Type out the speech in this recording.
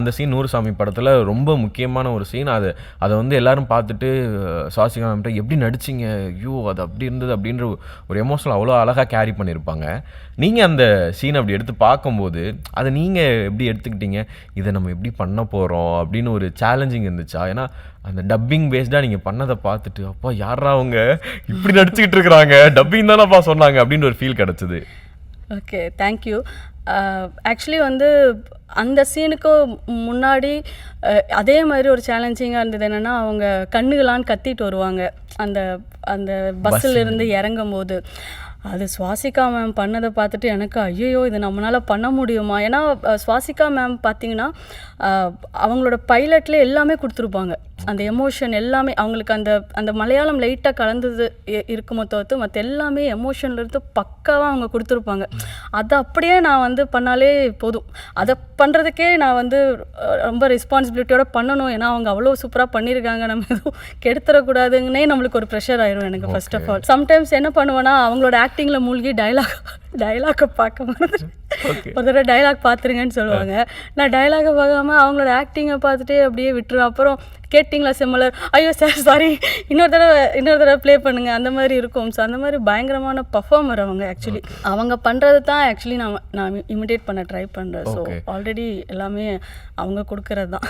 அந்த சீன் நூறுசாமி படத்துல ரொம்ப முக்கியமான ஒரு சீன். அத வந்து எல்லாரும் பார்த்துட்டு சுவாசிகா மேம்ட்ட எப்படி நடிச்சீங்க? ஐயோ! அது அப்படி இருந்தது அப்படின்ற ஒரு எமோஷனல் அவ்வளோ அழகா கேரி பண்ணியிருப்பாங்க. நீங்க அந்த சீன் அப்படி எடுத்து பார்க்கும்போது, அத நீங்க எப்படி எடுத்துக்கிட்டீங்க? இத நம்ம எப்படி பண்ண போறோம்? அப்படின்னு ஒரு சேலஞ்சிங் இருந்துச்சா? ஏன்னா அந்த டப்பிங் பேஸ்டா நீங்க பண்ணத பார்த்துட்டு, அப்பா யார்றா அவங்க? இப்படி நடிச்சுக்கிட்டு இருக்கிறாங்க. டப்பிங் தானப்பா சொன்னாங்க அப்படின்னு ஒரு ஃபீல் கிடைச்சது. Okay, thank you. ஆக்சுவலி வந்து அந்த சீனுக்கு முன்னாடி அதே மாதிரி ஒரு சேலஞ்சிங்காக இருந்தது. என்னென்னா, அவங்க கண்ணுகளான்னு கத்திட்டு வருவாங்க அந்த அந்த பஸ்ஸில் இருந்து இறங்கும் போது. அது சுவாசிகா மேம் பண்ணதை பார்த்துட்டு எனக்கு ஐயோ இது நம்மளால் பண்ண முடியுமா? ஏன்னா சுவாசிகா மேம் பார்த்தீங்கன்னா அவங்களோட பைலட்டில் எல்லாமே கொடுத்துருப்பாங்க. அந்த எமோஷன் எல்லாமே அவங்களுக்கு அந்த அந்த மலையாளம் லைட்டாக கலந்தது இருக்குமோ தவிர்த்து மற்ற எல்லாமே எமோஷன்லேருந்து பக்காவாக அவங்க கொடுத்துருப்பாங்க. அதை அப்படியே நான் வந்து பண்ணாலே போதும். அதை பண்ணுறதுக்கே நான் வந்து ரொம்ப ரெஸ்பான்சிபிலிட்டியோட பண்ணணும். ஏன்னா அவங்க அவ்வளோ சூப்பராக பண்ணியிருக்காங்க, நம்ம எதுவும் கெடுத்துடக்கூடாதுன்னே நம்மளுக்கு ஒரு ப்ரெஷர் ஆயிடும் எனக்கு. ஃபர்ஸ்ட் ஆஃப் ஆல் சம்டைம்ஸ் என்ன பண்ணுவேன்னா, அவங்களோட ஆக்டிங்கில் மூழ்கி டைலாகை பார்க்க மாதிரி ஒரு தடவை டைலாக் பார்த்துருங்கன்னு சொல்லுவாங்க. நான் டைலாகை பார்க்காம அவங்களோட ஆக்டிங்கை பார்த்துட்டே அப்படியே விட்டுருவேன். அப்புறம் கேட்டிங்களா சிமிலர், ஐயோ சார் சாரி, இன்னொரு தடவை ப்ளே பண்ணுங்கள், அந்த மாதிரி இருக்கும். ஸோ அந்த மாதிரி பயங்கரமான பர்ஃபார்மர் அவங்க. ஆக்சுவலி அவங்க பண்ணுறது தான் ஆக்சுவலி நான் இமிடேட் பண்ண ட்ரை பண்ணுறேன். ஸோ ஆல்ரெடி எல்லாமே அவங்க கொடுக்கறது தான்.